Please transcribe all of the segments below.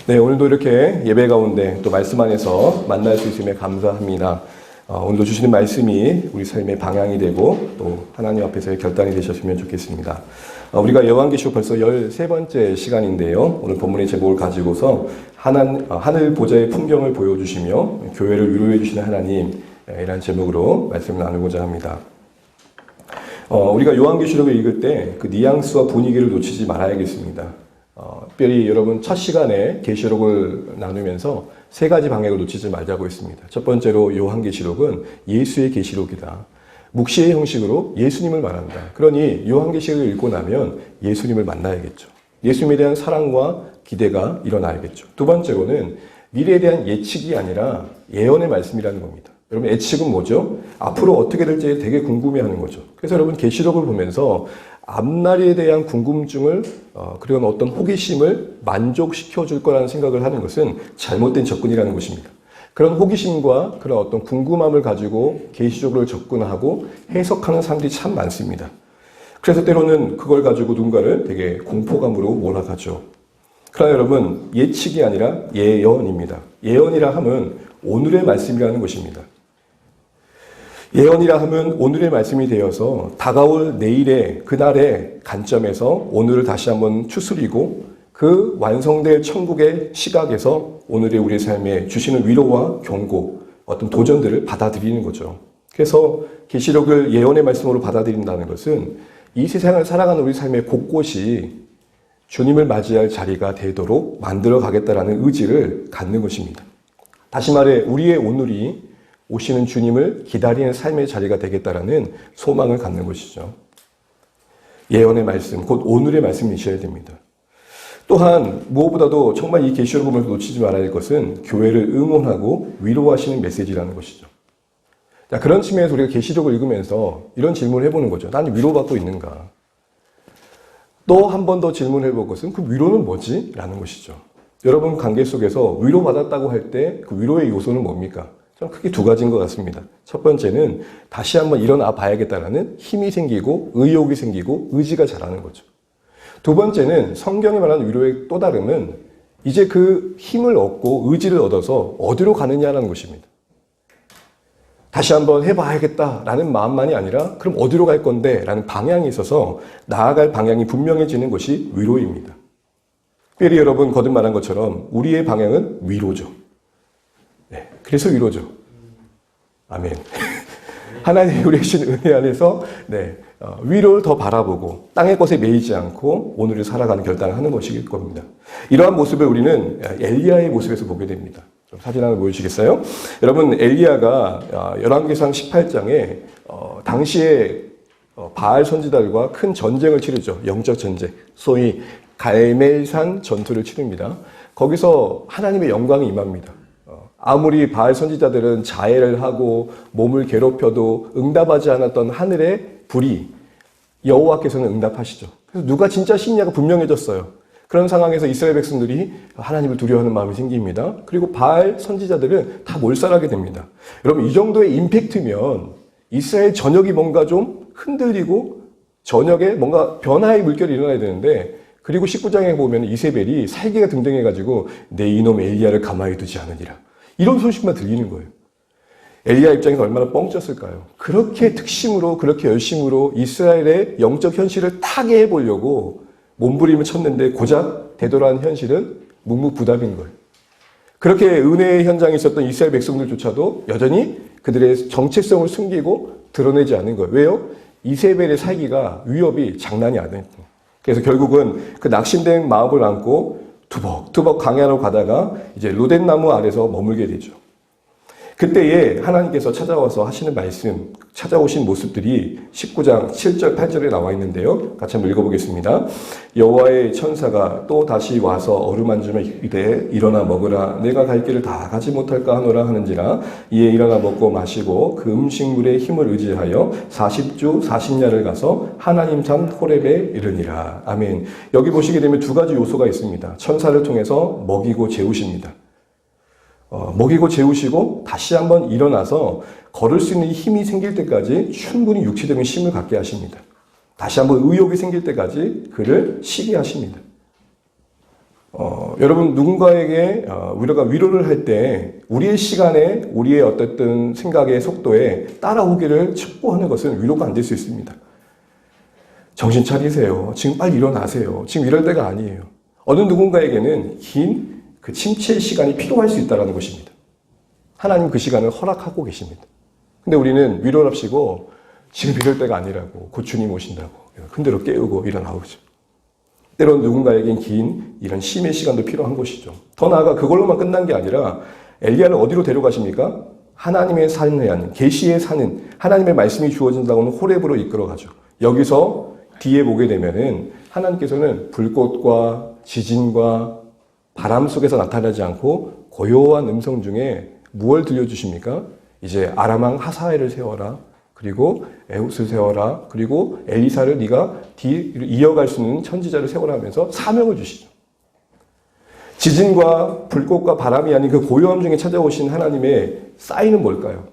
네, 오늘도 이렇게 예배 가운데 또 말씀 안에서 만날 수 있음에 감사합니다. 오늘도 주시는 말씀이 우리 삶의 방향이 되고 또 하나님 앞에서의 결단이 되셨으면 좋겠습니다. 우리가 요한계시록 벌써 13번째 시간인데요. 오늘 본문의 제목을 가지고서 하늘 보좌의 풍경을 보여주시며 교회를 위로해 주시는 하나님, 이라는 제목으로 말씀을 나누고자 합니다. 우리가 요한계시록을 읽을 때 그 뉘앙스와 분위기를 놓치지 말아야겠습니다. 특별히 여러분 첫 시간에 계시록을 나누면서 세 가지 방향을 놓치지 말자고 했습니다. 첫 번째로 요한계시록은 예수의 계시록이다. 묵시의 형식으로 예수님을 말한다. 그러니 요한계시록을 읽고 나면 예수님을 만나야겠죠. 예수님에 대한 사랑과 기대가 일어나야겠죠. 두 번째로는 미래에 대한 예측이 아니라 예언의 말씀이라는 겁니다. 여러분 예측은 뭐죠? 앞으로 어떻게 될지 되게 궁금해하는 거죠. 그래서 여러분 계시록을 보면서 앞날에 대한 궁금증을 그리고 어떤 호기심을 만족시켜 줄 거라는 생각을 하는 것은 잘못된 접근이라는 것입니다. 그런 호기심과 그런 어떤 궁금함을 가지고 계시록을 접근하고 해석하는 사람들이 참 많습니다. 그래서 때로는 그걸 가지고 누군가를 되게 공포감으로 몰아가죠. 그러나 여러분 예측이 아니라 예언입니다. 예언이라 하면 오늘의 말씀이라는 것입니다. 예언이라 하면 오늘의 말씀이 되어서 다가올 내일의 그날의 관점에서 오늘을 다시 한번 추스리고 그 완성될 천국의 시각에서 오늘의 우리의 삶에 주시는 위로와 경고, 어떤 도전들을 받아들이는 거죠. 그래서 계시록을 예언의 말씀으로 받아들인다는 것은 이 세상을 살아가는 우리 삶의 곳곳이 주님을 맞이할 자리가 되도록 만들어 가겠다라는 의지를 갖는 것입니다. 다시 말해 우리의 오늘이 오시는 주님을 기다리는 삶의 자리가 되겠다라는 소망을 갖는 것이죠. 예언의 말씀, 곧 오늘의 말씀이셔야 됩니다. 또한 무엇보다도 정말 이 계시록을 보면서 놓치지 말아야 할 것은 교회를 응원하고 위로하시는 메시지라는 것이죠. 자, 그런 측면에서 우리가 계시록을 읽으면서 이런 질문을 해보는 거죠. 나는 위로받고 있는가? 또 한 번 더 질문을 해볼 것은 그 위로는 뭐지? 라는 것이죠. 여러분 관계 속에서 위로받았다고 할 때 그 위로의 요소는 뭡니까? 저는 크게 두 가지인 것 같습니다. 첫 번째는 다시 한번 일어나 봐야겠다라는 힘이 생기고 의욕이 생기고 의지가 자라는 거죠. 두 번째는 성경이 말하는 위로의 또 다름은 이제 그 힘을 얻고 의지를 얻어서 어디로 가느냐라는 것입니다. 다시 한번 해봐야겠다라는 마음만이 아니라 그럼 어디로 갈 건데 라는 방향이 있어서 나아갈 방향이 분명해지는 것이 위로입니다. 특별히 여러분 거듭 말한 것처럼 우리의 방향은 위로죠. 네, 그래서 위로죠. 아멘. 하나님이 우리의 주신 은혜 안에서 위로를 더 바라보고 땅의 것에 매이지 않고 오늘을 살아가는 결단을 하는 것일 겁니다. 이러한 모습을 우리는 엘리야의 모습에서 보게 됩니다. 사진 하나 보여주시겠어요? 여러분 엘리야가 열왕기상 18장에 당시에 바알 선지자들과 큰 전쟁을 치르죠. 영적 전쟁. 소위 갈멜산 전투를 치릅니다. 거기서 하나님의 영광이 임합니다. 아무리 바알 선지자들은 자해를 하고 몸을 괴롭혀도 응답하지 않았던 하늘의 불이 여호와께서는 응답하시죠. 그래서 누가 진짜 신이냐가 분명해졌어요. 그런 상황에서 이스라엘 백성들이 하나님을 두려워하는 마음이 생깁니다. 그리고 바알 선지자들은 다 몰살하게 됩니다. 여러분 이 정도의 임팩트면 이스라엘 전역이 뭔가 좀 흔들리고 전역에 뭔가 변화의 물결이 일어나야 되는데 그리고 19장에 보면 이세벨이 살기가 등등해가지고 내 이놈 엘리야를 가만히 두지 않으리라. 이런 소식만 들리는 거예요. 엘리야 입장에서 얼마나 뻥쳤을까요? 그렇게 특심으로 그렇게 열심으로 이스라엘의 영적 현실을 타게 해보려고 몸부림을 쳤는데 고작 되돌아간 현실은 묵묵부답인 거예요. 그렇게 은혜의 현장에 있었던 이스라엘 백성들조차도 여전히 그들의 정체성을 숨기고 드러내지 않는 거예요. 왜요? 이세벨의 살기가 위협이 장난이 아니에요. 그래서 결국은 그 낙심된 마음을 안고 투벅투벅 광야로 가다가 이제 로덴나무 아래서 머물게 되죠. 그때에 하나님께서 찾아와서 하시는 말씀, 찾아오신 모습들이 19장 7절, 8절에 나와 있는데요. 같이 한번 읽어보겠습니다. 여호와의 천사가 또 다시 와서 어루만지며 이르되 일어나 먹으라. 내가 갈 길을 다 가지 못할까 하노라 하는지라. 이에 일어나 먹고 마시고 그 음식물의 힘을 의지하여 40주 40야를 가서 하나님 산 호렙에 이르니라. 아멘. 여기 보시게 되면 두 가지 요소가 있습니다. 천사를 통해서 먹이고 재우십니다. 먹이고 재우시고 다시 한번 일어나서 걸을 수 있는 힘이 생길 때까지 충분히 육체적인 힘을 갖게 하십니다. 다시 한번 의욕이 생길 때까지 그를 쉬게 하십니다. 여러분 누군가에게 우리가 위로를 할 때 우리의 시간에 우리의 어떤 생각의 속도에 따라오기를 촉구하는 것은 위로가 안 될 수 있습니다. 정신 차리세요. 지금 빨리 일어나세요. 지금 이럴 때가 아니에요. 어느 누군가에게는 긴 그 침체의 시간이 필요할 수 있다는 것입니다. 하나님 그 시간을 허락하고 계십니다. 근데 우리는 위로를 합시고 지금 이럴 때가 아니라고 곧 주님 오신다고 흔들어 깨우고 일어나오죠. 때론 누군가에겐 긴 이런 쉼의 시간도 필요한 것이죠. 더 나아가 그걸로만 끝난 게 아니라 엘리야를 어디로 데려가십니까? 하나님의 산에 아닌 계시의 산은 하나님의 말씀이 주어진다고는 호렙으로 이끌어가죠. 여기서 뒤에 보게 되면은 하나님께서는 불꽃과 지진과 바람 속에서 나타나지 않고 고요한 음성 중에 무엇을 들려주십니까? 이제 아람왕 하사엘을 세워라. 그리고 에훗을 세워라. 그리고 엘리사를 네가 이어갈 수 있는 선지자를 세워라 하면서 사명을 주시죠. 지진과 불꽃과 바람이 아닌 그 고요함 중에 찾아오신 하나님의 사인은 뭘까요?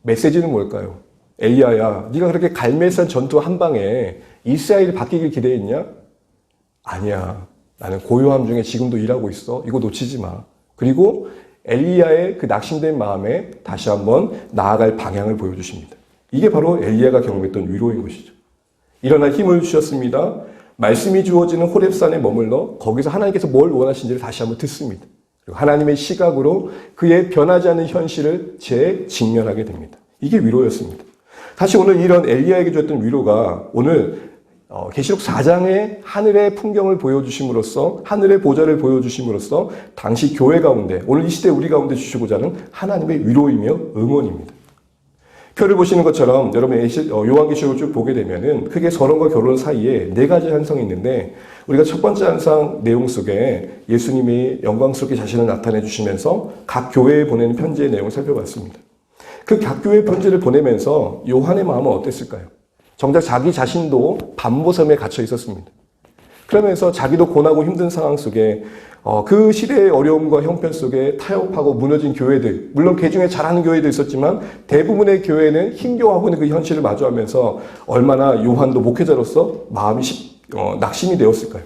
메시지는 뭘까요? 엘리야야, 네가 그렇게 갈멜산 전투 한 방에 이스라엘이 바뀌길 기대했냐? 아니야. 나는 고요함 중에 지금도 일하고 있어. 이거 놓치지 마. 그리고 엘리야의 그 낙심된 마음에 다시 한번 나아갈 방향을 보여주십니다. 이게 바로 엘리야가 경험했던 위로인 것이죠. 일어나 힘을 주셨습니다. 말씀이 주어지는 호렙산에 머물러 거기서 하나님께서 뭘 원하신지를 다시 한번 듣습니다. 그리고 하나님의 시각으로 그의 변하지 않는 현실을 재직면하게 됩니다. 이게 위로였습니다. 다시 오늘 이런 엘리야에게 줬던 위로가 오늘 계시록 4장의 하늘의 풍경을 보여주심으로써 하늘의 보좌를 보여주심으로써 당시 교회 가운데 오늘 이 시대 우리 가운데 주시고자 하는 하나님의 위로이며 응원입니다. 표를 보시는 것처럼 여러분 요한계시록을 쭉 보게 되면은 크게 서론과 결론 사이에 4가지 한성이 있는데 우리가 첫 번째 한상 내용 속에 예수님이 영광스럽게 자신을 나타내 주시면서 각 교회에 보내는 편지의 내용을 살펴봤습니다. 그 각 교회 편지를 보내면서 요한의 마음은 어땠을까요? 정작 자기 자신도 반모섬에 갇혀 있었습니다. 그러면서 자기도 고나고 힘든 상황 속에 그 시대의 어려움과 형편 속에 타협하고 무너진 교회들, 물론 그 중에 잘하는 교회도 있었지만 대부분의 교회는 힘겨워하고 있는 그 현실을 마주하면서 얼마나 요한도 목회자로서 마음이 낙심이 되었을까요?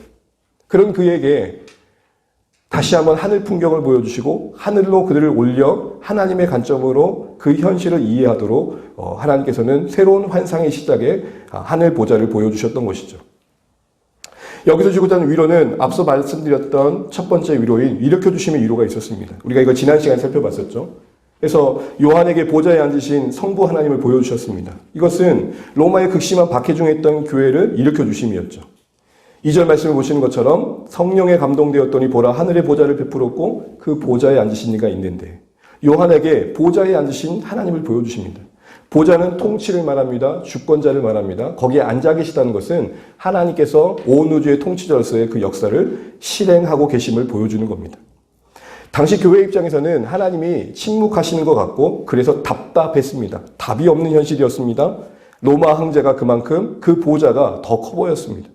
그런 그에게 다시 한번 하늘 풍경을 보여주시고 하늘로 그들을 올려 하나님의 관점으로 그 현실을 이해하도록 하나님께서는 새로운 환상의 시작에 하늘 보좌를 보여주셨던 것이죠. 여기서 주고자 하는 위로는 앞서 말씀드렸던 첫 번째 위로인 일으켜주심의 위로가 있었습니다. 우리가 이거 지난 시간에 살펴봤었죠. 그래서 요한에게 보좌에 앉으신 성부 하나님을 보여주셨습니다. 이것은 로마의 극심한 박해 중에 있던 교회를 일으켜주심이었죠. 2절 말씀을 보시는 것처럼 성령에 감동되었더니 보라 하늘의 보좌를 베풀었고 그 보좌에 앉으신 이가 있는데 요한에게 보좌에 앉으신 하나님을 보여주십니다. 보좌는 통치를 말합니다. 주권자를 말합니다. 거기에 앉아 계시다는 것은 하나님께서 온 우주의 통치자로서의 그 역사를 실행하고 계심을 보여주는 겁니다. 당시 교회 입장에서는 하나님이 침묵하시는 것 같고 그래서 답답했습니다. 답이 없는 현실이었습니다. 로마 황제가 그만큼 그 보좌가 더 커 보였습니다.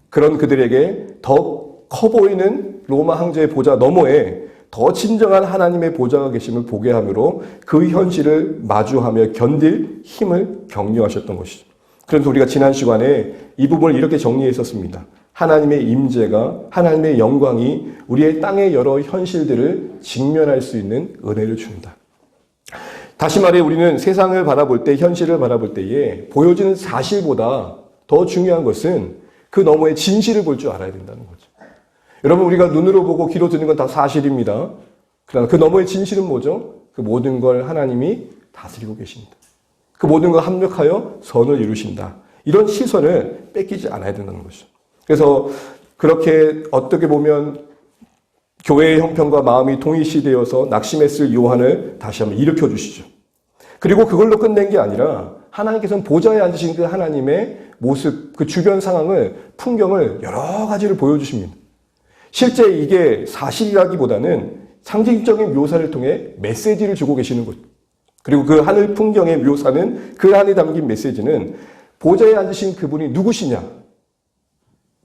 그런 그들에게 더 커 보이는 로마 황제의 보좌 너머에 더 진정한 하나님의 보좌가 계심을 보게 함으로 그 현실을 마주하며 견딜 힘을 격려하셨던 것이죠. 그래서 우리가 지난 시간에 이 부분을 이렇게 정리했었습니다. 하나님의 임재가 하나님의 영광이 우리의 땅의 여러 현실들을 직면할 수 있는 은혜를 준다. 다시 말해 우리는 세상을 바라볼 때 현실을 바라볼 때에 보여지는 사실보다 더 중요한 것은 그 너머의 진실을 볼 줄 알아야 된다는 거죠. 여러분 우리가 눈으로 보고 귀로 듣는 건 다 사실입니다. 그러나 그 너머의 진실은 뭐죠? 그 모든 걸 하나님이 다스리고 계십니다. 그 모든 걸 합력하여 선을 이루신다. 이런 시선을 뺏기지 않아야 된다는 것이죠. 그래서 그렇게 어떻게 보면 교회의 형편과 마음이 동일시되어서 낙심했을 요한을 다시 한번 일으켜 주시죠. 그리고 그걸로 끝낸 게 아니라 하나님께서는 보좌에 앉으신 그 하나님의 모습, 그 주변 상황을, 풍경을 여러 가지를 보여주십니다. 실제 이게 사실이라기보다는 상징적인 묘사를 통해 메시지를 주고 계시는 거죠. 그리고 그 하늘 풍경의 묘사는 그 안에 담긴 메시지는 보좌에 앉으신 그분이 누구시냐?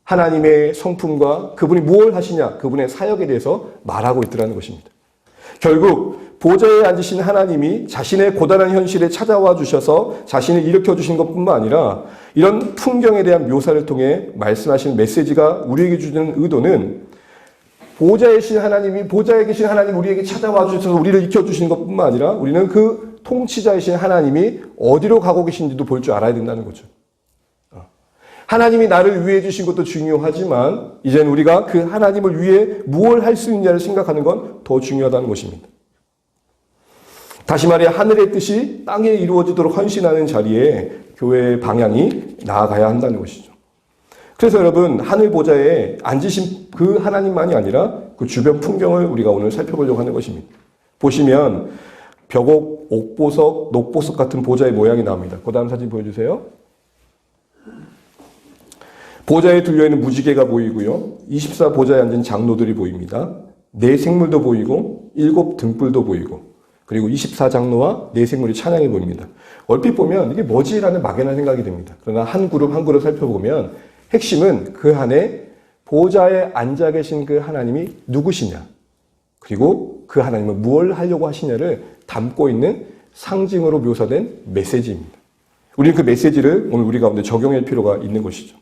하나님의 성품과 그분이 무엇을 하시냐? 그분의 사역에 대해서 말하고 있더라는 것입니다. 결국 보좌에 앉으신 하나님이 자신의 고단한 현실에 찾아와 주셔서 자신을 일으켜 주신 것뿐만 아니라 이런 풍경에 대한 묘사를 통해 말씀하시는 메시지가 우리에게 주는 의도는 보좌에 계신 하나님이, 보좌에 계신 하나님 우리에게 찾아와 주셔서 우리를 익혀주시는 것뿐만 아니라 우리는 그 통치자이신 하나님이 어디로 가고 계신지도 볼 줄 알아야 된다는 거죠. 하나님이 나를 위해 주신 것도 중요하지만 이제는 우리가 그 하나님을 위해 무엇을 할 수 있냐를 생각하는 건 더 중요하다는 것입니다. 다시 말해 하늘의 뜻이 땅에 이루어지도록 헌신하는 자리에 교회의 방향이 나아가야 한다는 것이죠. 그래서 여러분 하늘 보좌에 앉으신 그 하나님만이 아니라 그 주변 풍경을 우리가 오늘 살펴보려고 하는 것입니다. 보시면 벽옥, 옥보석, 녹보석 같은 보좌의 모양이 나옵니다. 그 다음 사진 보여주세요. 보좌에 둘려있는 무지개가 보이고요. 24보좌에 앉은 장로들이 보입니다. 4생물도 보이고 7 등불도 보이고 그리고 24장로와 4생물이 찬양해 보입니다. 얼핏 보면 이게 뭐지라는 막연한 생각이 듭니다. 그러나 한 그룹 한 그룹 살펴보면 핵심은 그 안에 보좌에 앉아 계신 그 하나님이 누구시냐 그리고 그 하나님은 무엇을 하려고 하시냐를 담고 있는 상징으로 묘사된 메시지입니다. 우리는 그 메시지를 오늘 우리 가운데 적용할 필요가 있는 것이죠.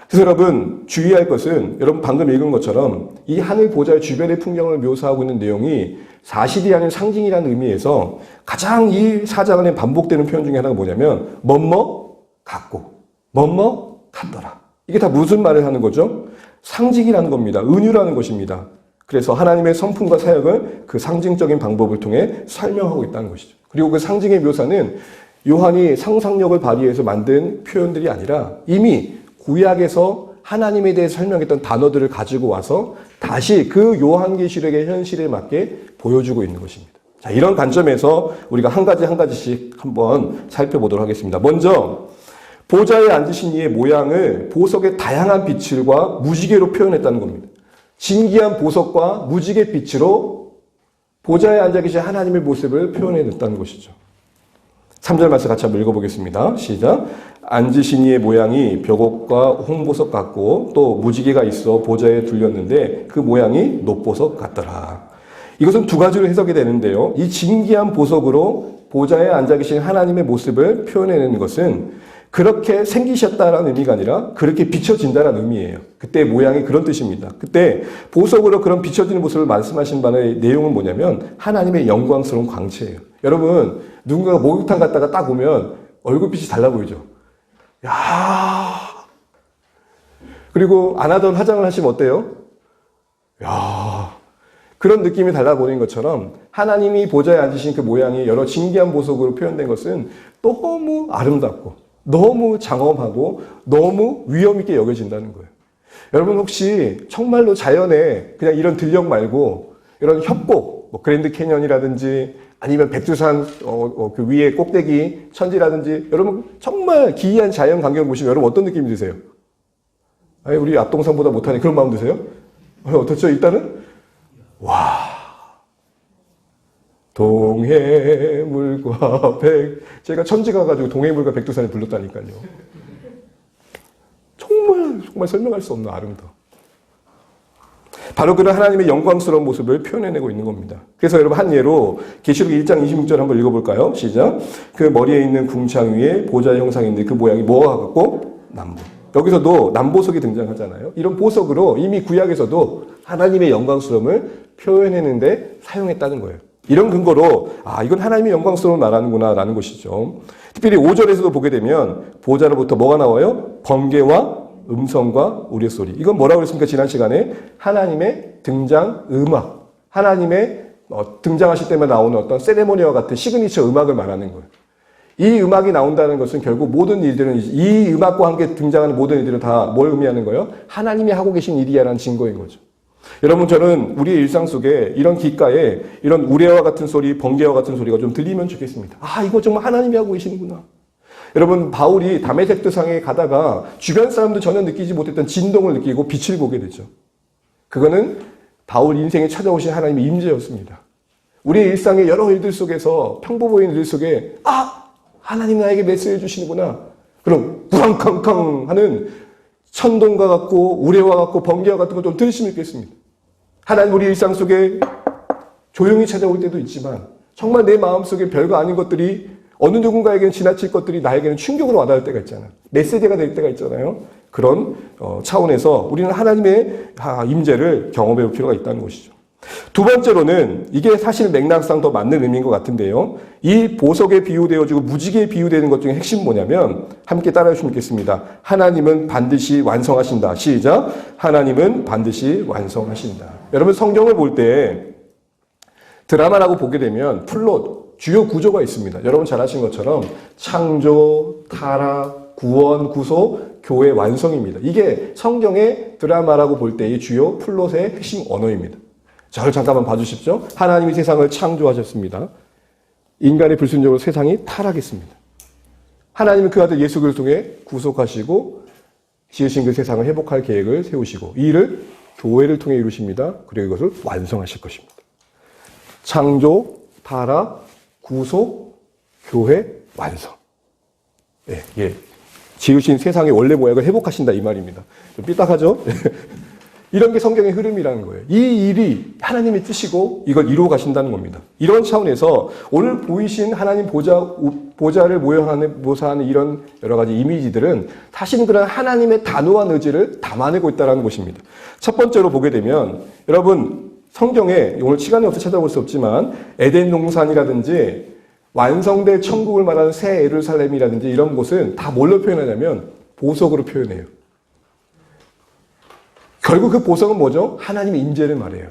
그래서 여러분 주의할 것은 여러분 방금 읽은 것처럼 이 하늘 보좌의 주변의 풍경을 묘사하고 있는 내용이 사실이 아닌 상징이라는 의미에서 가장 이 사장 안에 반복되는 표현 중에 하나가 뭐냐면 뭐뭐 같고 뭐뭐 같더라. 이게 다 무슨 말을 하는 거죠? 상징이라는 겁니다. 은유라는 것입니다. 그래서 하나님의 성품과 사역을 그 상징적인 방법을 통해 설명하고 있다는 것이죠. 그리고 그 상징의 묘사는 요한이 상상력을 발휘해서 만든 표현들이 아니라 이미 구약에서 하나님에 대해 설명했던 단어들을 가지고 와서 다시 그 요한계시록의 현실에 맞게 보여주고 있는 것입니다. 자, 이런 관점에서 우리가 한 가지씩 한번 살펴보도록 하겠습니다. 먼저 보좌에 앉으신 이의 모양을 보석의 다양한 빛을과 무지개로 표현했다는 겁니다. 진기한 보석과 무지개 빛으로 보좌에 앉아 계신 하나님의 모습을 표현해냈다는 것이죠. 3절 말씀 같이 한번 읽어보겠습니다. 시작. 앉으신 이의 모양이 벽옥과 홍보석 같고 또 무지개가 있어 보좌에 둘렸는데 그 모양이 녹보석 같더라. 이것은 두 가지로 해석이 되는데요. 이 진기한 보석으로 보좌에 앉아 계신 하나님의 모습을 표현해내는 것은 그렇게 생기셨다라는 의미가 아니라 그렇게 비춰진다라는 의미예요. 그때 모양이 그런 뜻입니다. 그때 보석으로 그런 비춰지는 모습을 말씀하신 바의 내용은 뭐냐면 하나님의 영광스러운 광채예요. 여러분 누군가가 목욕탕 갔다가 딱 오면 얼굴빛이 달라 보이죠. 야. 그리고 안 하던 화장을 하시면 어때요? 야. 그런 느낌이 달라 보이는 것처럼 하나님이 보좌에 앉으신 그 모양이 여러 진기한 보석으로 표현된 것은 너무 아름답고 너무 장엄하고 너무 위험 있게 여겨진다는 거예요. 여러분 혹시 정말로 자연에 그냥 이런 들녘 말고 이런 협곡, 뭐 그랜드 캐년이라든지 아니면 백두산 그 위에 꼭대기 천지라든지 여러분 정말 기이한 자연 광경을 보시면 여러분 어떤 느낌이 드세요? 아니, 우리 앞동산보다 못하니 그런 마음 드세요? 어떻죠? 일단은 와 동해물과 제가 천지 가가지고 동해물과 백두산을 불렀다니까요. 정말 설명할 수 없는 아름다움. 바로 그런 하나님의 영광스러운 모습을 표현해내고 있는 겁니다. 그래서 여러분 한 예로 계시록 1장 26절 한번 읽어볼까요? 시작. 그 머리에 있는 궁창 위에 보좌의 형상인데 그 모양이 뭐와 같고? 남보. 여기서도 남보석이 등장하잖아요. 이런 보석으로 이미 구약에서도 하나님의 영광스러움을 표현해내는데 사용했다는 거예요. 이런 근거로 이건 하나님의 영광스러움을 말하는구나 라는 것이죠. 특별히 5절에서도 보게 되면 보좌로부터 뭐가 나와요? 번개와 음성과 우레소리. 이건 뭐라고 그랬습니까? 지난 시간에 하나님의 등장 음악, 하나님의 등장하실 때만 나오는 어떤 세레모니와 같은 시그니처 음악을 말하는 거예요. 이 음악이 나온다는 것은 결국 모든 일들은 이 음악과 함께 등장하는 모든 일들은 다 뭘 의미하는 거예요? 하나님이 하고 계신 일이야라는 증거인 거죠. 여러분 저는 우리의 일상 속에 이런 귓가에 이런 우레와 같은 소리, 번개와 같은 소리가 좀 들리면 좋겠습니다. 이거 정말 하나님이 하고 계시는구나. 여러분 바울이 다메섹 상에 가다가 주변 사람도 전혀 느끼지 못했던 진동을 느끼고 빛을 보게 되죠. 그거는 바울 인생에 찾아오신 하나님의 임재였습니다. 우리의 일상의 여러 일들 속에서 평범 일들 속에 하나님 나에게 메시지 주시는구나. 그럼 부랑캉캉 하는 천둥과 같고 우레와 같고 번개와 같은 걸 좀 들으시면 좋겠습니다. 하나님 우리 일상 속에 조용히 찾아올 때도 있지만 정말 내 마음속에 별거 아닌 것들이 어느 누군가에게는 지나칠 것들이 나에게는 충격으로 와닿을 때가 있잖아요. 메시지가 될 때가 있잖아요. 그런 차원에서 우리는 하나님의 임재를 경험해 볼 필요가 있다는 것이죠. 두 번째로는 이게 사실 맥락상 더 맞는 의미인 것 같은데요. 이 보석에 비유되어지고 무지개에 비유되는 것 중에 핵심은 뭐냐면 함께 따라해 주시면 좋겠습니다. 하나님은 반드시 완성하신다. 시작. 하나님은 반드시 완성하신다. 여러분 성경을 볼 때 드라마라고 보게 되면 플롯, 주요 구조가 있습니다. 여러분 잘 아시는 것처럼 창조, 타락, 구원, 구속, 교회 완성입니다. 이게 성경의 드라마라고 볼 때의 주요 플롯의 핵심 언어입니다. 저를 잠깐만 봐주십시오. 하나님이 세상을 창조하셨습니다. 인간의 불순종으로 세상이 타락했습니다. 하나님은 그 아들 예수 그리스도를 통해 구속하시고 지으신 그 세상을 회복할 계획을 세우시고 이 일을 교회를 통해 이루십니다. 그리고 이것을 완성하실 것입니다. 창조, 타락, 구속, 교회, 완성. 예. 지으신 세상의 원래 모양을 회복하신다 이 말입니다. 좀 삐딱하죠? 이런 게 성경의 흐름이라는 거예요. 이 일이 하나님의 뜻이고 이걸 이루어 가신다는 겁니다. 이런 차원에서 오늘 보이신 하나님 보좌를 묘사하는 이런 여러 가지 이미지들은 사실은 그런 하나님의 단호한 의지를 담아내고 있다는 것입니다. 첫 번째로 보게 되면 여러분 성경에 오늘 시간이 없어 찾아볼 수 없지만 에덴 동산이라든지 완성될 천국을 말하는 새 예루살렘이라든지 이런 곳은 다 뭘로 표현하냐면 보석으로 표현해요. 결국 그 보석은 뭐죠? 하나님의 임재를 말해요.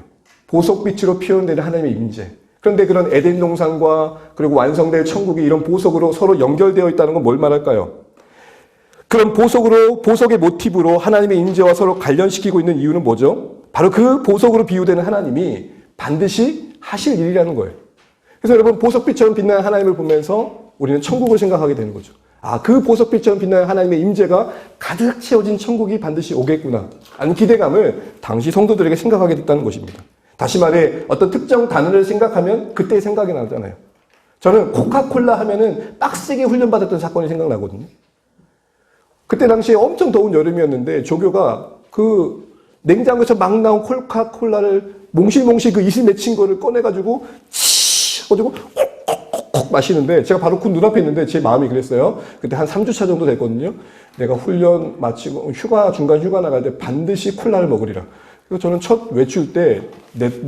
보석빛으로 표현되는 하나님의 임재. 그런데 그런 에덴 동산과 그리고 완성될 천국이 이런 보석으로 서로 연결되어 있다는 건 뭘 말할까요? 그런 보석의 모티브로 하나님의 임재와 서로 관련시키고 있는 이유는 뭐죠? 바로 그 보석으로 비유되는 하나님이 반드시 하실 일이라는 거예요. 그래서 여러분 보석빛처럼 빛나는 하나님을 보면서 우리는 천국을 생각하게 되는 거죠. 그 보석빛처럼 빛나는 하나님의 임재가 가득 채워진 천국이 반드시 오겠구나 하는 기대감을 당시 성도들에게 생각하게 됐다는 것입니다. 다시 말해 어떤 특정 단어를 생각하면 그때 생각이 나잖아요. 저는 코카콜라 하면은 빡세게 훈련받았던 사건이 생각나거든요. 그때 당시에 엄청 더운 여름이었는데 조교가 그 냉장고에서 막 나온 코카콜라를 몽실몽실 그 이슬 맺힌 거를 꺼내가지고 가지고 콕콕콕 마시는데 제가 바로 그 눈앞에 있는데 제 마음이 그랬어요. 그때 한 3주차 정도 됐거든요. 내가 훈련 마치고 중간 휴가 나갈 때 반드시 콜라를 먹으리라. 그래서 저는 첫 외출 때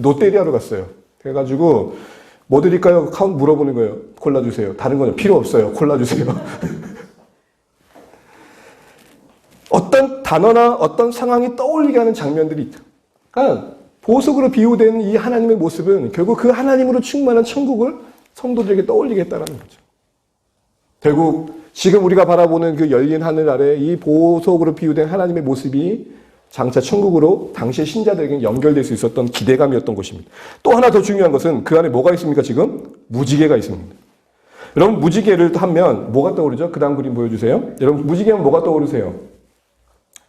롯데리아로 갔어요. 그래가지고 뭐 드릴까요? 카운트 물어보는 거예요. 콜라 주세요. 다른 거는 필요 없어요. 콜라 주세요. 어떤 단어나 어떤 상황이 떠올리게 하는 장면들이 있다. 그러니까 보석으로 비유된 이 하나님의 모습은 결국 그 하나님으로 충만한 천국을 성도들에게 떠올리게 했다는 거죠. 결국 지금 우리가 바라보는 그 열린 하늘 아래 이 보석으로 비유된 하나님의 모습이 장차 천국으로 당시의 신자들에게 연결될 수 있었던 기대감이었던 것입니다. 또 하나 더 중요한 것은 그 안에 뭐가 있습니까? 지금 무지개가 있습니다. 여러분 무지개를 하면 뭐가 떠오르죠? 그 다음 그림 보여주세요. 여러분 무지개하면 뭐가 떠오르세요?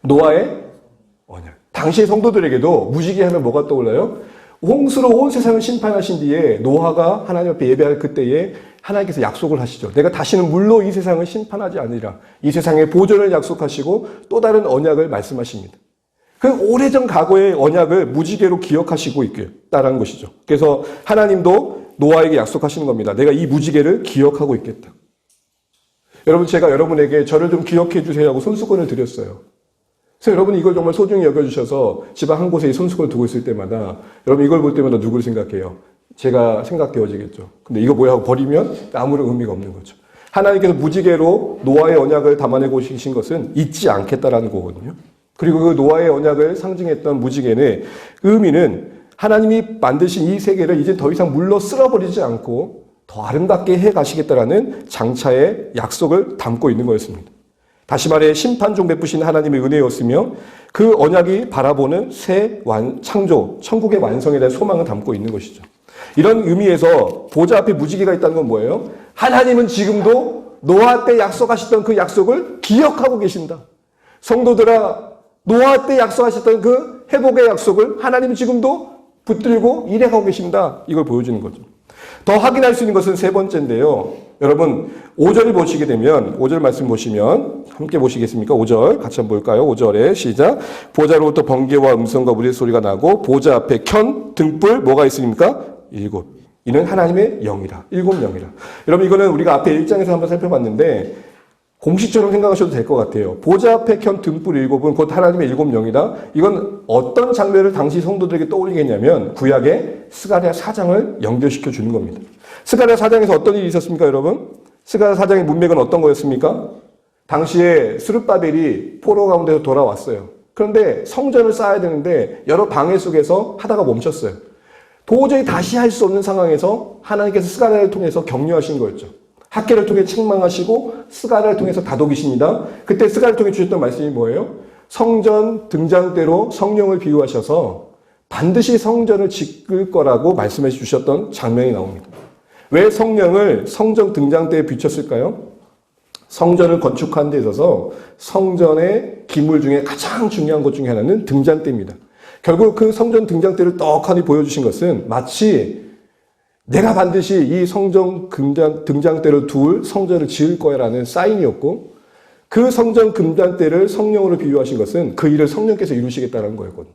노아의 언약. 당시의 성도들에게도 무지개 하면 뭐가 떠올라요? 홍수로 온 세상을 심판하신 뒤에 노아가 하나님 앞에 예배할 그때에 하나님께서 약속을 하시죠. 내가 다시는 물로 이 세상을 심판하지 않으리라. 이 세상의 보존을 약속하시고 또 다른 언약을 말씀하십니다. 그 오래전 과거의 언약을 무지개로 기억하시고 있다라는 것이죠. 그래서 하나님도 노아에게 약속하시는 겁니다. 내가 이 무지개를 기억하고 있겠다. 여러분 제가 여러분에게 저를 좀 기억해 주세요 하고 손수건을 드렸어요. 그래서 여러분이 이걸 정말 소중히 여겨주셔서 집안 한 곳에 이 손수건을 두고 있을 때마다 여러분 이걸 볼 때마다 누구를 생각해요? 제가 생각되어지겠죠. 근데 이거 뭐야 하고 버리면 아무런 의미가 없는 거죠. 하나님께서 무지개로 노아의 언약을 담아내고 계신 것은 잊지 않겠다라는 거거든요. 그리고 그 노아의 언약을 상징했던 무지개의 의미는 하나님이 만드신 이 세계를 이제 더 이상 물로 쓸어버리지 않고 더 아름답게 해 가시겠다라는 장차의 약속을 담고 있는 거였습니다. 다시 말해 심판 중 베푸신 하나님의 은혜였으며 그 언약이 바라보는 새 창조, 천국의 완성에 대한 소망을 담고 있는 것이죠. 이런 의미에서 보좌 앞에 무지개가 있다는 건 뭐예요? 하나님은 지금도 노아 때 약속하셨던 그 약속을 기억하고 계신다. 성도들아, 노아 때 약속하셨던 그 회복의 약속을 하나님은 지금도 붙들고 일해가고 계신다. 이걸 보여주는 거죠. 더 확인할 수 있는 것은 세 번째인데요. 여러분 5절을 보시게 되면 5절 말씀 보시면 함께 보시겠습니까? 5절 같이 한번 볼까요? 5절에 시작. 보좌로부터 번개와 음성과 우레소리가 나고 보좌 앞에 켠 등불 뭐가 있습니까? 7. 이는 하나님의 영이라. 7 영이라. 여러분 이거는 우리가 앞에 1장에서 한번 살펴봤는데 공식처럼 생각하셔도 될 것 같아요. 보좌 앞에 켠 등불 일곱은 곧 하나님의 일곱 영이다. 이건 어떤 장면을 당시 성도들에게 떠올리게 했냐면 구약의 스가랴 4장을 연결시켜 주는 겁니다. 스가랴 4장에서 어떤 일이 있었습니까, 여러분? 스가랴 4장의 문맥은 어떤 거였습니까? 당시에 스룹바벨이 포로 가운데서 돌아왔어요. 그런데 성전을 쌓아야 되는데 여러 방해 속에서 하다가 멈췄어요. 도저히 다시 할 수 없는 상황에서 하나님께서 스가랴를 통해서 격려하신 거였죠. 학계를 통해 책망하시고 스가랴를 통해서 다독이십니다. 그때 스가랴를 통해 주셨던 말씀이 뭐예요? 성전 등장대로 성령을 비유하셔서 반드시 성전을 짓을 거라고 말씀해 주셨던 장면이 나옵니다. 왜 성령을 성전 등장대에 비췄을까요? 성전을 건축하는 데 있어서 성전의 기물 중에 가장 중요한 것 중에 하나는 등잔대입니다. 결국 그 성전 등잔대를 떡하니 보여주신 것은 마치 내가 반드시 이 성전 등잔대를 둘 성전을 지을 거야라는 사인이었고 그 성전 등잔대를 성령으로 비유하신 것은 그 일을 성령께서 이루시겠다는 거였거든요.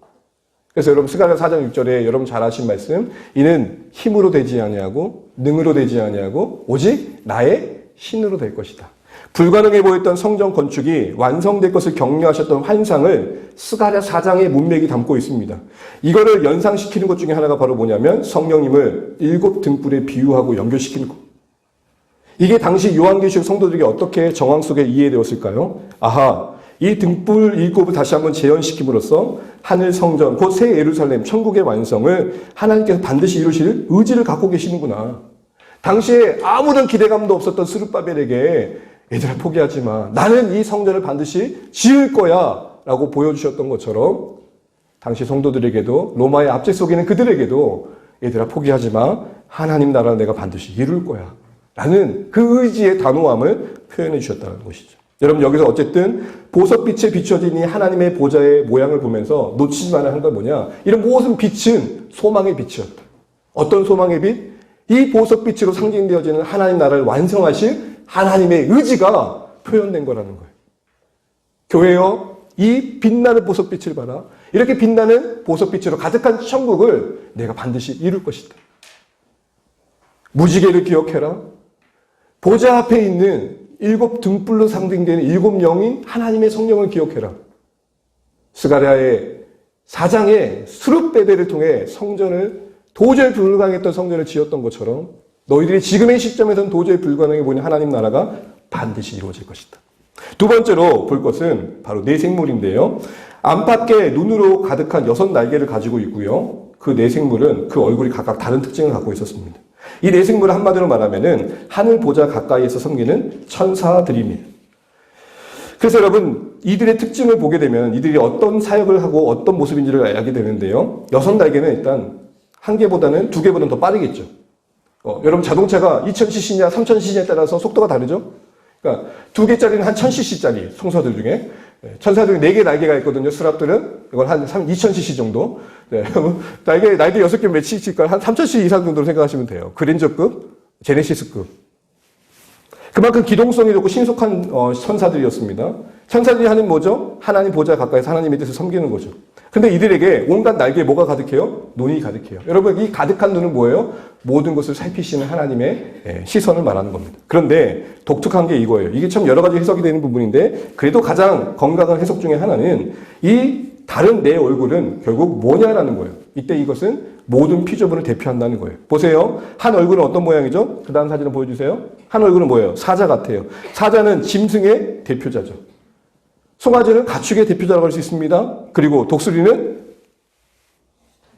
그래서 여러분 스가랴 4장 6절에 여러분 잘 아신 말씀 이는 힘으로 되지 아니하고 능으로 되지 아니하고 오직 나의 신으로 될 것이다. 불가능해 보였던 성전 건축이 완성될 것을 격려하셨던 환상을 스가랴 4장의 문맥이 담고 있습니다. 이거를 연상시키는 것 중에 하나가 바로 뭐냐면 성령님을 일곱 등불에 비유하고 연결시키는 것. 이게 당시 요한계시록 성도들에게 어떻게 정황 속에 이해되었을까요? 아하, 이 등불 일곱을 다시 한번 재현시킴으로써 하늘 성전, 곧 새 예루살렘, 천국의 완성을 하나님께서 반드시 이루실 의지를 갖고 계시는구나. 당시에 아무런 기대감도 없었던 스룹바벨에게 얘들아 포기하지 마. 나는 이 성전을 반드시 지을 거야 라고 보여주셨던 것처럼 당시 성도들에게도 로마의 압제 속에 있는 그들에게도 얘들아 포기하지 마. 하나님 나라를 내가 반드시 이룰 거야 라는 그 의지의 단호함을 표현해 주셨다는 것이죠. 여러분 여기서 어쨌든 보석빛에 비춰진 이 하나님의 보좌의 모양을 보면서 놓치지 말아야 하는 건 뭐냐. 이런 모든 빛은 소망의 빛이었다. 어떤 소망의 빛? 이 보석빛으로 상징되어지는 하나님 나라를 완성하실 하나님의 의지가 표현된 거라는 거예요. 교회여, 이 빛나는 보석빛을 봐라. 이렇게 빛나는 보석빛으로 가득한 천국을 내가 반드시 이룰 것이다. 무지개를 기억해라. 보좌 앞에 있는 일곱 등불로 상징되는 일곱 영인 하나님의 성령을 기억해라. 스가랴의 4장의 스룹베벨을 통해 성전을 도저히 불가능했던 성전을 지었던 것처럼 너희들이 지금의 시점에서는 도저히 불가능해 보이는 하나님 나라가 반드시 이루어질 것이다. 두 번째로 볼 것은 바로 내생물인데요. 안팎에 눈으로 가득한 6날개를 가지고 있고요. 그 내생물은 그 얼굴이 각각 다른 특징을 갖고 있었습니다. 이 내생물을 한마디로 말하면은 하늘 보좌 가까이에서 섬기는 천사들입니다. 그래서 여러분 이들의 특징을 보게 되면 이들이 어떤 사역을 하고 어떤 모습인지를 알게 되는데요. 6날개는 일단 한 개보다는 두 개보다는 더 빠르겠죠. 여러분 자동차가 2000cc냐 3000cc냐에 따라서 속도가 다르죠? 그러니까 두 개짜리는 한 1000cc짜리 송사들 중에 천사 중에 4개 날개가 있거든요. 수랍들은 이건 한 2000cc 정도. 네. 날개 6개 몇 cc일까? 한 3000cc 이상 정도로 생각하시면 돼요. 그랜저급, 제네시스급. 그만큼 기동성이 좋고 신속한 천사들이었습니다. 천사들이 하는 뭐죠? 하나님 보좌 가까이서 하나님의 뜻을 섬기는 거죠. 근데 이들에게 온갖 날개에 뭐가 가득해요? 눈이 가득해요. 여러분 이 가득한 눈은 뭐예요? 모든 것을 살피시는 하나님의 시선을 말하는 겁니다. 그런데 독특한 게 이거예요. 이게 참 여러 가지 해석이 되는 부분인데 그래도 가장 건강한 해석 중에 하나는 이 다른 내 얼굴은 결국 뭐냐라는 거예요. 이때 이것은 모든 피조물을 대표한다는 거예요. 보세요. 한 얼굴은 어떤 모양이죠? 그 다음 사진을 보여주세요. 한 얼굴은 뭐예요? 사자 같아요. 사자는 짐승의 대표자죠. 송아지는 가축의 대표자라고 할 수 있습니다. 그리고 독수리는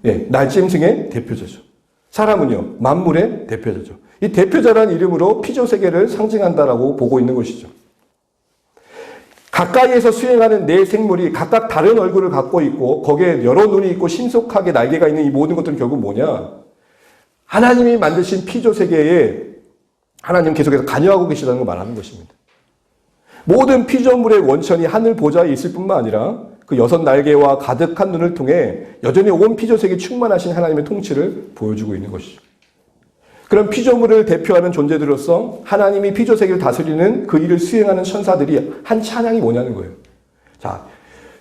날짐승의 대표자죠. 사람은요, 만물의 대표자죠. 이 대표자라는 이름으로 피조 세계를 상징한다라고 보고 있는 것이죠. 가까이에서 수행하는 네 생물이 각각 다른 얼굴을 갖고 있고 거기에 여러 눈이 있고 신속하게 날개가 있는 이 모든 것들은 결국 뭐냐? 하나님이 만드신 피조 세계에 하나님 계속해서 관여하고 계시다는 걸 말하는 것입니다. 모든 피조물의 원천이 하늘 보좌에 있을 뿐만 아니라 그 6날개와 가득한 눈을 통해 여전히 온 피조 세계에 충만하신 하나님의 통치를 보여주고 있는 것이죠. 그런 피조물을 대표하는 존재들로서 하나님이 피조 세계를 다스리는 그 일을 수행하는 천사들이 한 찬양이 뭐냐는 거예요. 자,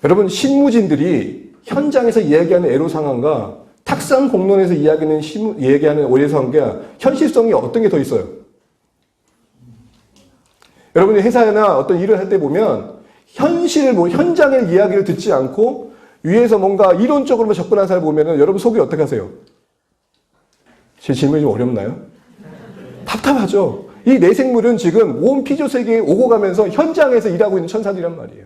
여러분 신무진들이 현장에서 이야기하는 애로상황과 탁상 공론에서 이야기하는 애로상황과 현실성이 어떤 게 더 있어요? 여러분이 회사나 어떤 일을 할 때 보면 현실을 현장의 이야기를 듣지 않고 위에서 뭔가 이론적으로 접근한 사람을 보면은 여러분 속이 어떻게 하세요? 제 질문이 좀 어렵나요? 답답하죠. 이 내생물은 지금 온 피조 세계에 오고 가면서 현장에서 일하고 있는 천사들이란 말이에요.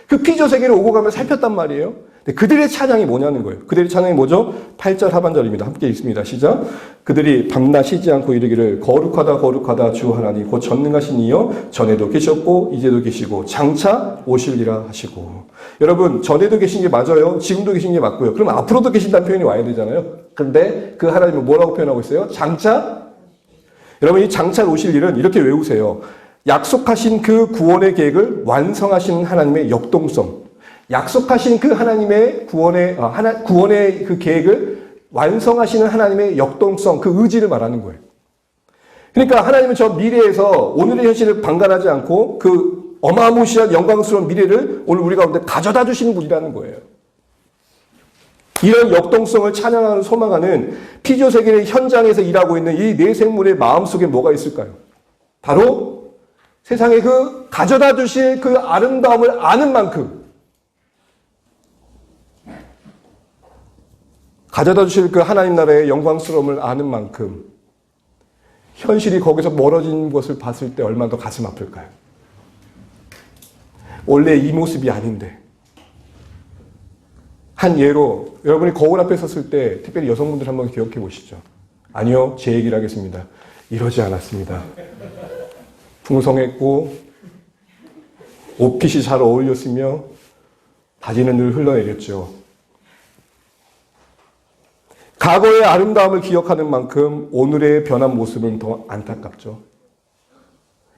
그 피조 세계를 오고 가면서 살폈단 말이에요. 근데 그들의 찬양이 뭐냐는 거예요. 그들의 찬양이 뭐죠? 8절 하반절입니다. 함께 읽습니다. 시작. 그들이 밤낮 쉬지 않고 이르기를 거룩하다 거룩하다 주 하나님 곧 전능하신 이여 전에도 계셨고 이제도 계시고 장차 오실리라 하시고. 여러분 전에도 계신 게 맞아요. 지금도 계신 게 맞고요. 그럼 앞으로도 계신다는 표현이 와야 되잖아요. 근데 그 하나님은 뭐라고 표현하고 있어요? 장차. 여러분 이 장차 오실 일은 이렇게 외우세요. 약속하신 그 구원의 계획을 완성하시는 하나님의 역동성. 약속하신 그 하나님의 구원의 그 계획을 완성하시는 하나님의 역동성, 그 의지를 말하는 거예요. 그러니까 하나님은 저 미래에서 오늘의 현실을 방관하지 않고 그 어마무시한 영광스러운 미래를 오늘 우리 가운데 가져다 주시는 분이라는 거예요. 이런 역동성을 찬양하는 소망하는 피조 세계의 현장에서 일하고 있는 이 네 생물의 마음속에 뭐가 있을까요? 바로 세상에 그 가져다 주실 그 아름다움을 아는 만큼, 가져다 주실 그 하나님 나라의 영광스러움을 아는 만큼 현실이 거기서 멀어진 것을 봤을 때 얼마나 더 가슴 아플까요? 원래 이 모습이 아닌데. 한 예로 여러분이 거울 앞에 섰을 때 특별히 여성분들 한번 기억해 보시죠. 아니요, 제 얘기를 하겠습니다. 이러지 않았습니다. 풍성했고 옷핏이 잘 어울렸으며 바지는 늘 흘러내렸죠. 과거의 아름다움을 기억하는 만큼 오늘의 변한 모습은 더 안타깝죠.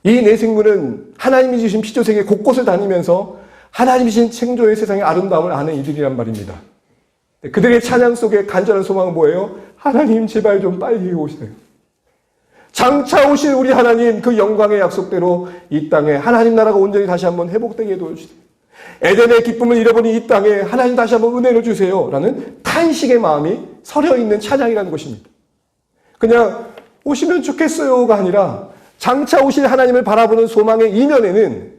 이 네 생물은 하나님이 주신 피조세계 곳곳을 다니면서 하나님이 주신 창조의 세상의 아름다움을 아는 이들이란 말입니다. 그들의 찬양 속에 간절한 소망은 뭐예요? 하나님 제발 좀 빨리 오세요. 장차 오실 우리 하나님 그 영광의 약속대로 이 땅에 하나님 나라가 온전히 다시 한번 회복되게 도와주세요. 에덴의 기쁨을 잃어버린 이 땅에 하나님 다시 한번 은혜를 주세요. 라는 탄식의 마음이 서려있는 찬양이라는 것입니다. 그냥 오시면 좋겠어요가 아니라 장차 오실 하나님을 바라보는 소망의 이면에는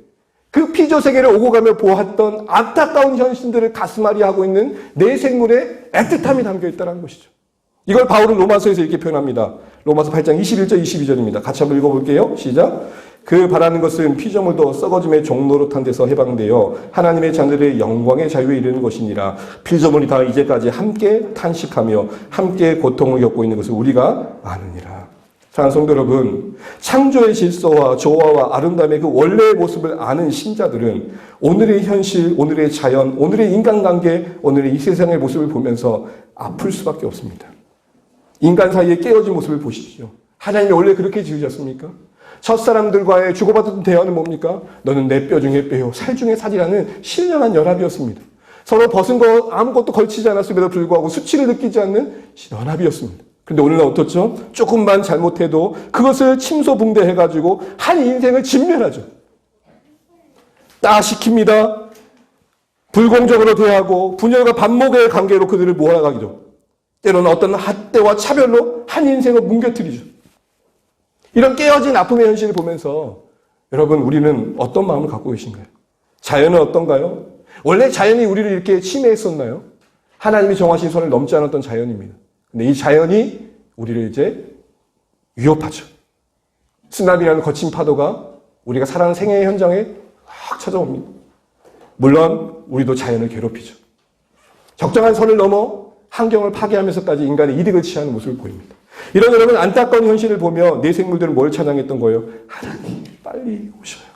그 피조 세계를 오고 가며 보았던 안타까운 현실들을 가슴앓이 하고 있는 내 생물의 애틋함이 담겨 있다는 것이죠. 이걸 바울은 로마서에서 이렇게 표현합니다. 로마서 8장 21절 22절입니다. 같이 한번 읽어볼게요. 시작. 그 바라는 것은 피조물도 썩어짐의 종노릇한 데서 해방되어 하나님의 자녀들의 영광의 자유에 이르는 것이니라. 피조물이 다 이제까지 함께 탄식하며 함께 고통을 겪고 있는 것을 우리가 아느니라. 사랑하는 성도 여러분, 창조의 질서와 조화와 아름다움의 그 원래의 모습을 아는 신자들은 오늘의 현실, 오늘의 자연, 오늘의 인간관계, 오늘의 이 세상의 모습을 보면서 아플 수밖에 없습니다. 인간 사이에 깨어진 모습을 보십시오. 하나님이 원래 그렇게 지으셨습니까? 첫사람들과의 주고받은 대화는 뭡니까? 너는 내 뼈 중에 뼈요, 살 중에 살이라는 신령한 연합이었습니다. 서로 벗은 거 아무것도 걸치지 않았음에도 불구하고 수치를 느끼지 않는 연합이었습니다. 그런데 오늘은 어떻죠? 조금만 잘못해도 그것을 침소붕대해가지고 한 인생을 진멸하죠. 따시킵니다. 불공정으로 대하고 분열과 반목의 관계로 그들을 몰아가기도. 때로는 어떤 핫대와 차별로 한 인생을 뭉개뜨리죠. 이런 깨어진 아픔의 현실을 보면서 여러분 우리는 어떤 마음을 갖고 계신가요? 자연은 어떤가요? 원래 자연이 우리를 이렇게 침해했었나요? 하나님이 정하신 선을 넘지 않았던 자연입니다. 근데 이 자연이 우리를 이제 위협하죠. 쓰나미라는 거친 파도가 우리가 살아가는 생애의 현장에 확 찾아옵니다. 물론 우리도 자연을 괴롭히죠. 적정한 선을 넘어 환경을 파괴하면서까지 인간의 이득을 취하는 모습을 보입니다. 이런 여러분 안타까운 현실을 보며 내 생물들은 뭘 찬양했던 거예요? 하나님 빨리 오셔요.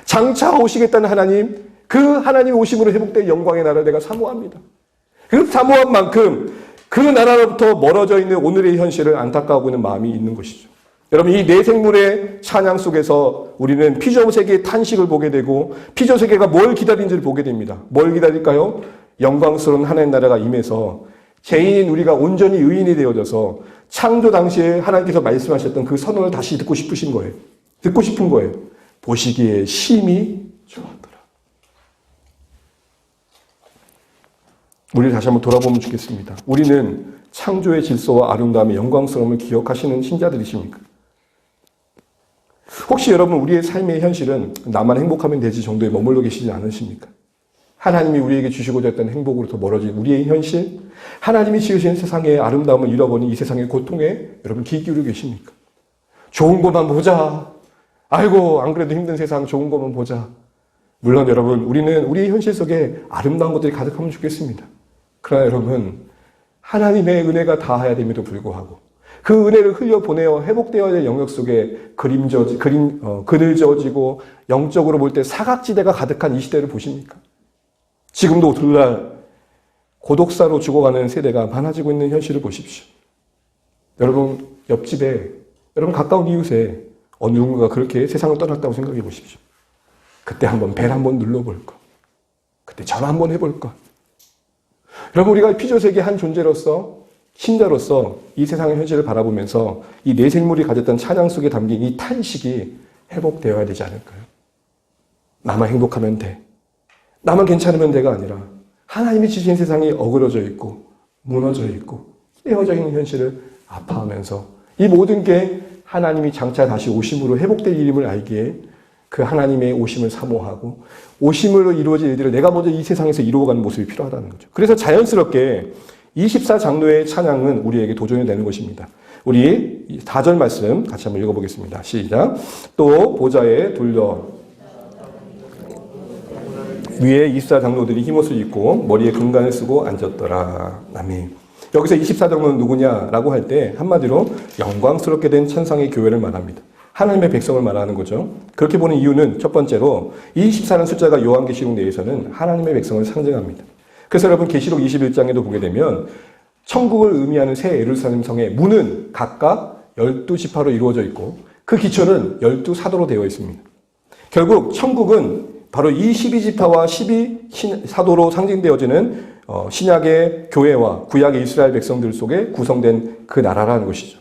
장차 오시겠다는 하나님, 그 하나님 오심으로 회복된 영광의 나라를 내가 사모합니다. 그 사모한 만큼 그 나라로부터 멀어져 있는 오늘의 현실을 안타까워하고 있는 마음이 있는 것이죠. 여러분 이 네 생물의 찬양 속에서 우리는 피조 세계의 탄식을 보게 되고 피조 세계가 뭘 기다리는지를 보게 됩니다. 뭘 기다릴까요? 영광스러운 하나님 나라가 임해서 죄인인 우리가 온전히 의인이 되어져서 창조 당시에 하나님께서 말씀하셨던 그 선언을 다시 듣고 싶으신 거예요. 듣고 싶은 거예요. 보시기에 심히 좋았더라. 우리를 다시 한번 돌아보면 좋겠습니다. 우리는 창조의 질서와 아름다움의 영광스러움을 기억하시는 신자들이십니까? 혹시 여러분 우리의 삶의 현실은 나만 행복하면 되지 정도에 머물러 계시지 않으십니까? 하나님이 우리에게 주시고자 했던 행복으로부터 멀어진 우리의 현실, 하나님이 지으신 세상의 아름다움을 잃어버린 이 세상의 고통에 여러분 귀 기울여 계십니까? 좋은 것만 보자. 아이고 안 그래도 힘든 세상 좋은 것만 보자. 물론 여러분 우리는 우리의 현실 속에 아름다운 것들이 가득하면 좋겠습니다. 그러나 여러분 하나님의 은혜가 다해야 됨에도 불구하고 그 은혜를 흘려보내어 회복되어야 될 영역 속에 그늘져지고 영적으로 볼 때 사각지대가 가득한 이 시대를 보십니까? 지금도 오늘날 고독사로 죽어가는 세대가 많아지고 있는 현실을 보십시오. 여러분 옆집에, 여러분 가까운 이웃에 어느 누군가가 그렇게 세상을 떠났다고 생각해 보십시오. 그때 한번 벨 한번 눌러볼 것. 그때 전화 한번 해볼 것. 여러분 우리가 피조세계의 한 존재로서 신자로서 이 세상의 현실을 바라보면서 이 내 생물이 가졌던 찬양 속에 담긴 이 탄식이 회복되어야 되지 않을까요? 나만 행복하면 돼. 나만 괜찮으면 돼가 아니라 하나님이 지신 세상이 어그러져 있고 무너져 있고 깨어져 있는 현실을 아파하면서 이 모든 게 하나님이 장차 다시 오심으로 회복될 일임을 알기에 그 하나님의 오심을 사모하고 오심으로 이루어질 일들을 내가 먼저 이 세상에서 이루어가는 모습이 필요하다는 거죠. 그래서 자연스럽게 24장로의 찬양은 우리에게 도전이 되는 것입니다. 우리 4절 말씀 같이 한번 읽어보겠습니다. 시작. 또 보좌에 둘러 위에 24장로들이 흰옷을 입고 머리에 금관을 쓰고 앉았더라. 아멘. 여기서 24장로는 누구냐라고 할 때 한마디로 영광스럽게 된 천상의 교회를 말합니다. 하나님의 백성을 말하는 거죠. 그렇게 보는 이유는 첫 번째로 이 24라는 숫자가 요한계시록 내에서는 하나님의 백성을 상징합니다. 그래서 여러분 계시록 21장에도 보게 되면 천국을 의미하는 새 예루살렘 성의 문은 각각 12지파로 이루어져 있고 그 기초는 12사도로 되어 있습니다. 결국 천국은 바로 이 12지파와 12사도로 상징되어지는 신약의 교회와 구약의 이스라엘 백성들 속에 구성된 그 나라라는 것이죠.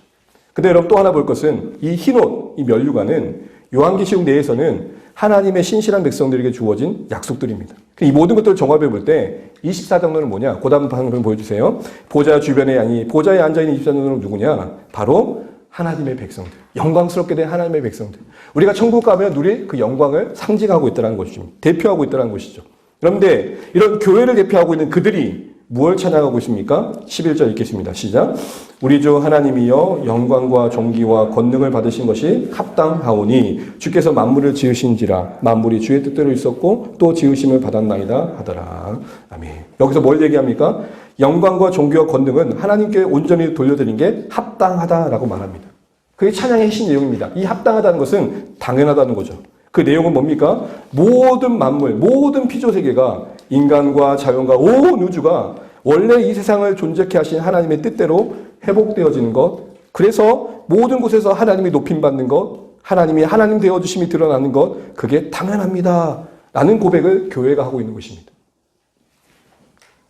근데 여러분 또 하나 볼 것은 이 흰옷, 이 면류관은 요한계시록 내에서는 하나님의 신실한 백성들에게 주어진 약속들입니다. 이 모든 것들을 종합해 볼 때 24장로는 뭐냐? 그 다음 방금 보여주세요. 보좌 주변에 보좌에 앉아있는 24장로는 누구냐? 바로 하나님의 백성들. 영광스럽게 된 하나님의 백성들. 우리가 천국 가면 누릴 그 영광을 상징하고 있다는 것이죠. 대표하고 있다는 것이죠. 그런데 이런 교회를 대표하고 있는 그들이 무엇을 찬양하고 있습니까? 11절 읽겠습니다. 시작. 우리 주 하나님이여 영광과 존귀와 권능을 받으신 것이 합당하오니 주께서 만물을 지으신지라 만물이 주의 뜻대로 있었고 또 지으심을 받았나이다 하더라. 아멘. 여기서 뭘 얘기합니까? 영광과 존귀와 권능은 하나님께 온전히 돌려드린 게 합당하다라고 말합니다. 그게 찬양의 핵심 내용입니다. 이 합당하다는 것은 당연하다는 거죠. 그 내용은 뭡니까? 모든 만물, 모든 피조세계가 인간과 자연과 온 우주가 원래 이 세상을 존재케 하신 하나님의 뜻대로 회복되어지는 것, 그래서 모든 곳에서 하나님이 높임받는 것, 하나님이 하나님 되어주심이 드러나는 것, 그게 당연합니다. 라는 고백을 교회가 하고 있는 것입니다.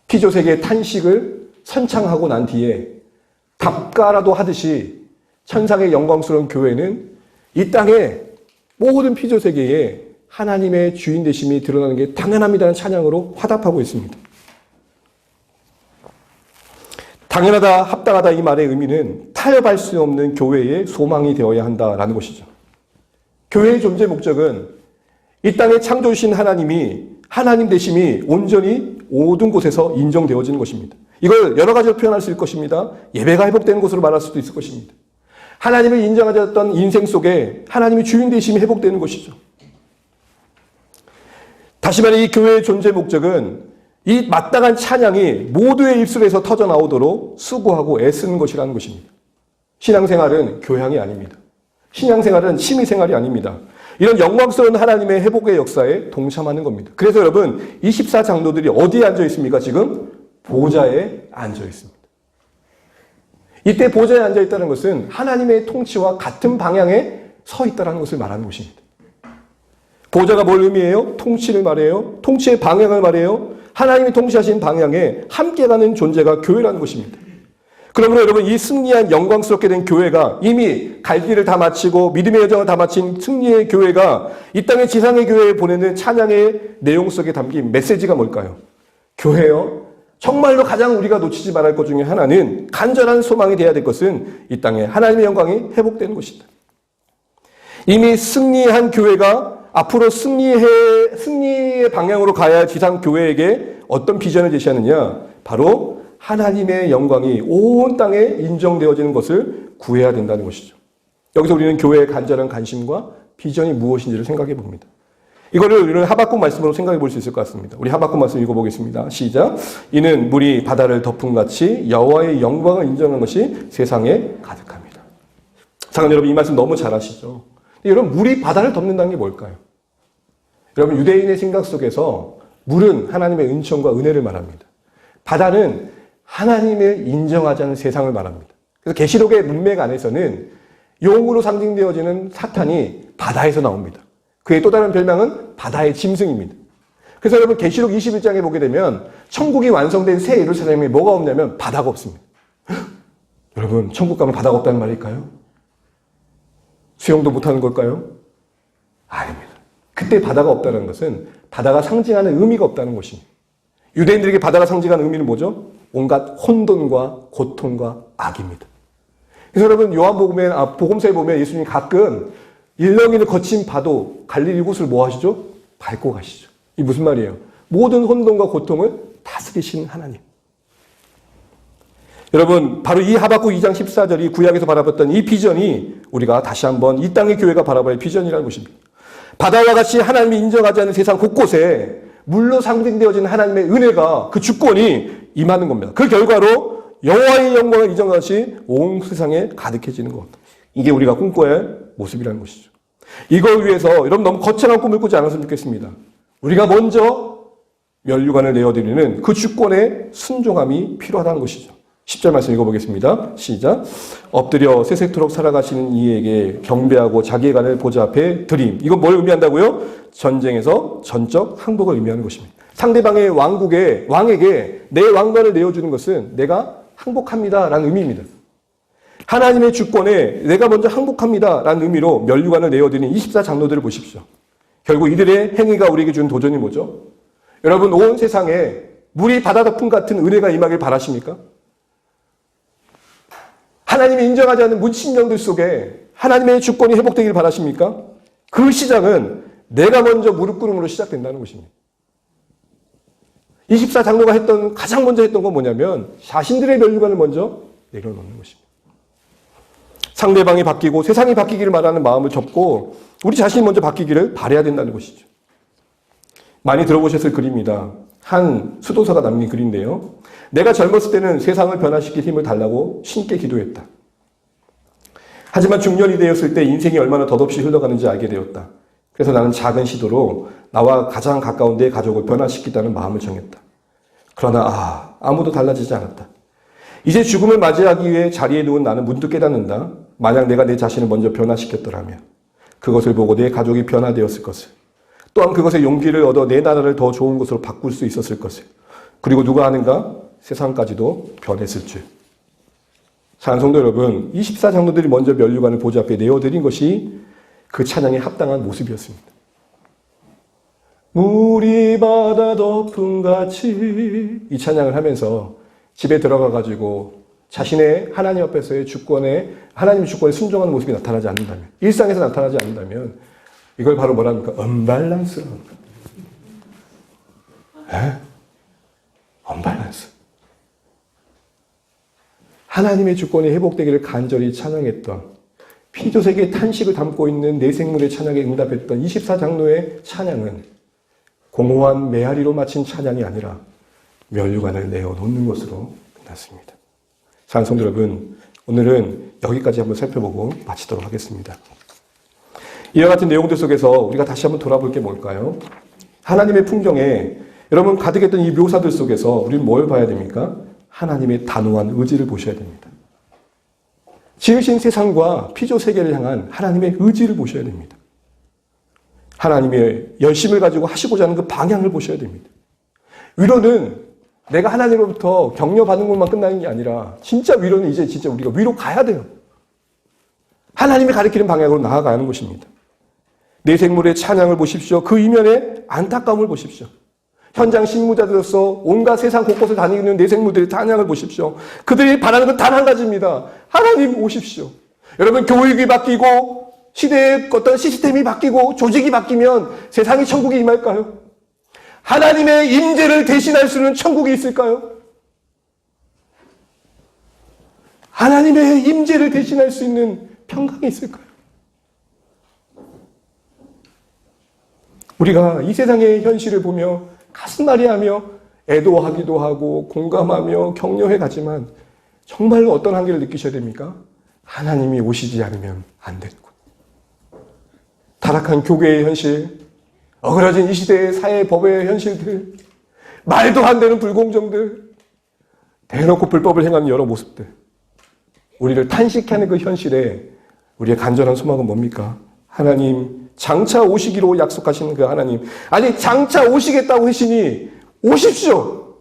피조세계의 탄식을 선창하고 난 뒤에 답가라도 하듯이 천상의 영광스러운 교회는 이 땅에 모든 피조세계에 하나님의 주인 되심이 드러나는 게 당연합니다는 찬양으로 화답하고 있습니다. 당연하다, 합당하다 이 말의 의미는 타협할 수 없는 교회의 소망이 되어야 한다라는 것이죠. 교회의 존재 목적은 이 땅에 창조주신 하나님이 하나님 되심이 온전히 모든 곳에서 인정되어지는 것입니다. 이걸 여러 가지로 표현할 수 있을 것입니다. 예배가 회복되는 것으로 말할 수도 있을 것입니다. 하나님을 인정하셨던 인생 속에 하나님이 주인 되심이 회복되는 것이죠. 다시 말해 이 교회의 존재 목적은 이 마땅한 찬양이 모두의 입술에서 터져 나오도록 수고하고 애쓰는 것이라는 것입니다. 신앙생활은 교양이 아닙니다. 신앙생활은 취미생활이 아닙니다. 이런 영광스러운 하나님의 회복의 역사에 동참하는 겁니다. 그래서 여러분 24장로들이 어디에 앉아 있습니까? 지금 보좌에 앉아 있습니다. 이때 보좌에 앉아 있다는 것은 하나님의 통치와 같은 방향에 서 있다는 것을 말하는 것입니다. 보좌가 뭘 의미해요? 통치를 말해요. 통치의 방향을 말해요. 하나님이 통치하신 방향에 함께 가는 존재가 교회라는 것입니다. 그러므로 여러분 이 승리한 영광스럽게 된 교회가 이미 갈 길을 다 마치고 믿음의 여정을 다 마친 승리의 교회가 이 땅의 지상의 교회에 보내는 찬양의 내용 속에 담긴 메시지가 뭘까요? 교회요. 정말로 가장 우리가 놓치지 말할 것 중에 하나는 간절한 소망이 되어야 될 것은 이 땅에 하나님의 영광이 회복되는 것이다. 이미 승리한 교회가 앞으로 승리의 방향으로 가야 할 지상 교회에게 어떤 비전을 제시하느냐? 바로 하나님의 영광이 온 땅에 인정되어지는 것을 구해야 된다는 것이죠. 여기서 우리는 교회의 간절한 관심과 비전이 무엇인지를 생각해 봅니다. 이거를 우리는 하박국 말씀으로 생각해 볼 수 있을 것 같습니다. 우리 하박국 말씀 읽어보겠습니다. 시작. 이는 물이 바다를 덮은 같이 여호와의 영광을 인정한 것이 세상에 가득합니다. 사랑하는 여러분, 이 말씀 너무 잘 아시죠? 여러분, 물이 바다를 덮는다는 게 뭘까요? 여러분, 유대인의 생각 속에서 물은 하나님의 은총과 은혜를 말합니다. 바다는 하나님을 인정하지 않는 세상을 말합니다. 그래서 계시록의 문맥 안에서는 용으로 상징되어지는 사탄이 바다에서 나옵니다. 그의 또 다른 별명은 바다의 짐승입니다. 그래서 여러분, 계시록 21장에 보게 되면 천국이 완성된 새 예루살렘에 뭐가 없냐면 바다가 없습니다. 여러분, 천국 가면 바다가 없다는 말일까요? 수영도 못하는 걸까요? 아닙니다. 그때 바다가 없다는 것은 바다가 상징하는 의미가 없다는 것입니다. 유대인들에게 바다가 상징하는 의미는 뭐죠? 온갖 혼돈과 고통과 악입니다. 그래서 여러분, 복음서에 보면 예수님이 가끔 일렁이를 거친 바도 갈릴리 곳을 뭐 하시죠? 밟고 가시죠. 이 무슨 말이에요? 모든 혼돈과 고통을 다스리신 하나님. 여러분, 바로 이 하박국 2장 14절이 구약에서 바라봤던 이 비전이 우리가 다시 한번 이 땅의 교회가 바라봐야 할 비전이라는 것입니다. 바다와 같이 하나님이 인정하지 않는 세상 곳곳에 물로 상징되어진 하나님의 은혜가, 그 주권이 임하는 겁니다. 그 결과로 여호와의 영광을 인정한 것이 온 세상에 가득해지는 것. 이게 우리가 꿈꿔야 할 모습이라는 것이죠. 이걸 위해서 여러분, 너무 거창한 꿈을 꾸지 않았으면 좋겠습니다. 우리가 먼저 면류관을 내어드리는 그 주권의 순종함이 필요하다는 것이죠. 10절 말씀 읽어보겠습니다. 시작. 엎드려 세세토록 살아가시는 이에게 경배하고 자기의 간을 보좌 앞에 드림. 이건 뭘 의미한다고요? 전쟁에서 전적 항복을 의미하는 것입니다. 상대방의 왕에게 내 왕관을 내어주는 것은 내가 항복합니다라는 의미입니다. 하나님의 주권에 내가 먼저 항복합니다라는 의미로 면류관을 내어드리는 24장로들을 보십시오. 결국 이들의 행위가 우리에게 준 도전이 뭐죠? 여러분, 온 세상에 물이 바다 덮음 같은 은혜가 임하길 바라십니까? 하나님이 인정하지 않는 문신령들 속에 하나님의 주권이 회복되길 바라십니까? 그 시작은 내가 먼저 무릎 꿇음으로 시작된다는 것입니다. 24장로가 가장 먼저 했던 건 뭐냐면 자신들의 면류관을 먼저 내려놓는 것입니다. 상대방이 바뀌고 세상이 바뀌기를 바라는 마음을 접고 우리 자신이 먼저 바뀌기를 바라야 된다는 것이죠. 많이 들어보셨을 글입니다. 한 수도사가 남긴 글인데요. 내가 젊었을 때는 세상을 변화시킬 힘을 달라고 신께 기도했다. 하지만 중년이 되었을 때 인생이 얼마나 덧없이 흘러가는지 알게 되었다. 그래서 나는 작은 시도로 나와 가장 가까운 내 가족을 변화시키겠다는 마음을 정했다. 그러나 아무도 달라지지 않았다. 이제 죽음을 맞이하기 위해 자리에 누운 나는 문득 깨닫는다. 만약 내가 내 자신을 먼저 변화시켰더라면 그것을 보고 내 가족이 변화되었을 것을, 또한 그것의 용기를 얻어 내 나라를 더 좋은 곳으로 바꿀 수 있었을 것을, 그리고 누가 아는가? 세상까지도 변했을 줄. 사랑하는 성도 여러분, 24장로들이 먼저 면류관을 보좌 앞에 내어드린 것이 그 찬양에 합당한 모습이었습니다. 물이 바다 덮음 같이, 이 찬양을 하면서 집에 들어가가지고 자신의 하나님 앞에서의 하나님 주권에 순종하는 모습이 나타나지 않는다면, 일상에서 나타나지 않는다면, 이걸 바로 뭐랍니까? 언밸런스라는 거예요. 언밸런스. 하나님의 주권이 회복되기를 간절히 찬양했던, 피조세계의 탄식을 담고 있는 내 생물의 찬양에 응답했던 24장로의 찬양은 공허한 메아리로 마친 찬양이 아니라 면류관을 내어놓는 것으로 끝났습니다. 사랑하는 성도 여러분, 오늘은 여기까지 한번 살펴보고 마치도록 하겠습니다. 이와 같은 내용들 속에서 우리가 다시 한번 돌아볼 게 뭘까요? 하나님의 풍경에 여러분 가득했던 이 묘사들 속에서 우리는 뭘 봐야 됩니까? 하나님의 단호한 의지를 보셔야 됩니다. 지으신 세상과 피조세계를 향한 하나님의 의지를 보셔야 됩니다. 하나님의 열심을 가지고 하시고자 하는 그 방향을 보셔야 됩니다. 위로는 내가 하나님으로부터 격려받는 것만 끝나는 게 아니라 진짜 위로는 이제 진짜 우리가 위로 가야 돼요. 하나님이 가리키는 방향으로 나아가야 하는 것입니다. 내 생물의 찬양을 보십시오. 그 이면에 안타까움을 보십시오. 현장 신무자들로서 온갖 세상 곳곳을 다니는 내 생물들의 찬양을 보십시오. 그들이 바라는 건 단 한 가지입니다. 하나님 오십시오. 여러분, 교육이 바뀌고 시대의 어떤 시스템이 바뀌고 조직이 바뀌면 세상이 천국이 임할까요? 하나님의 임재를 대신할 수 있는 천국이 있을까요? 하나님의 임재를 대신할 수 있는 평강이 있을까요? 우리가 이 세상의 현실을 보며 가슴앓이하며 애도하기도 하고 공감하며 격려해 가지만 정말로 어떤 한계를 느끼셔야 됩니까? 하나님이 오시지 않으면 안 됐군. 타락한 교회의 현실, 어그러진 이 시대의 사회 법의 현실들, 말도 안 되는 불공정들, 대놓고 불법을 행하는 여러 모습들, 우리를 탄식하는 그 현실에 우리의 간절한 소망은 뭡니까? 하나님, 장차 오시기로 약속하시는 그 하나님, 아니 장차 오시겠다고 하시니 오십시오.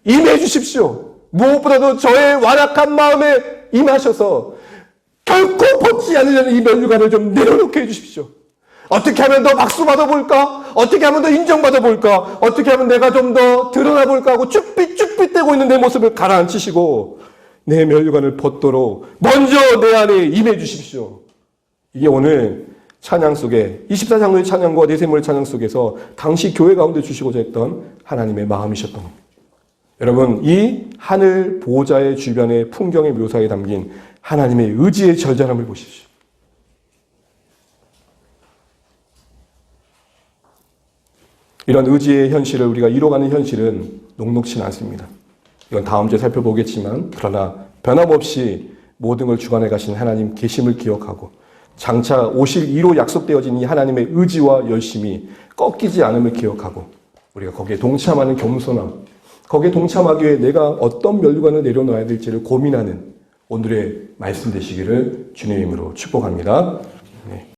임해 주십시오. 무엇보다도 저의 완악한 마음에 임하셔서 결코 벗지 않으려는 이 면류관을 좀 내려놓게 해주십시오. 어떻게 하면 더 박수 받아볼까? 어떻게 하면 더 인정받아볼까? 어떻게 하면 내가 좀 더 드러나볼까 하고 쭈삣쭈삣대고 있는 내 모습을 가라앉히시고 내 면류관을 벗도록 먼저 내 안에 임해 주십시오. 이게 오늘 찬양 속에 24장로의 찬양과 내세모의 찬양 속에서 당시 교회 가운데 주시고자 했던 하나님의 마음이셨던 겁니다. 여러분, 이 하늘 보호자의 주변의 풍경의 묘사에 담긴 하나님의 의지의 절절함을 보십시오. 이런 의지의 현실을 우리가 이뤄가는 현실은 녹록치는 않습니다. 이건 다음 주에 살펴보겠지만, 그러나 변함없이 모든 걸 주관해 가신 하나님 계심을 기억하고 장차 오실 이로 약속되어진 이 하나님의 의지와 열심이 꺾이지 않음을 기억하고 우리가 거기에 동참하는 겸손함, 거기에 동참하기 위해 내가 어떤 면류관을 내려놓아야 될지를 고민하는 오늘의 말씀 되시기를 주님의 이름으로 축복합니다. 네.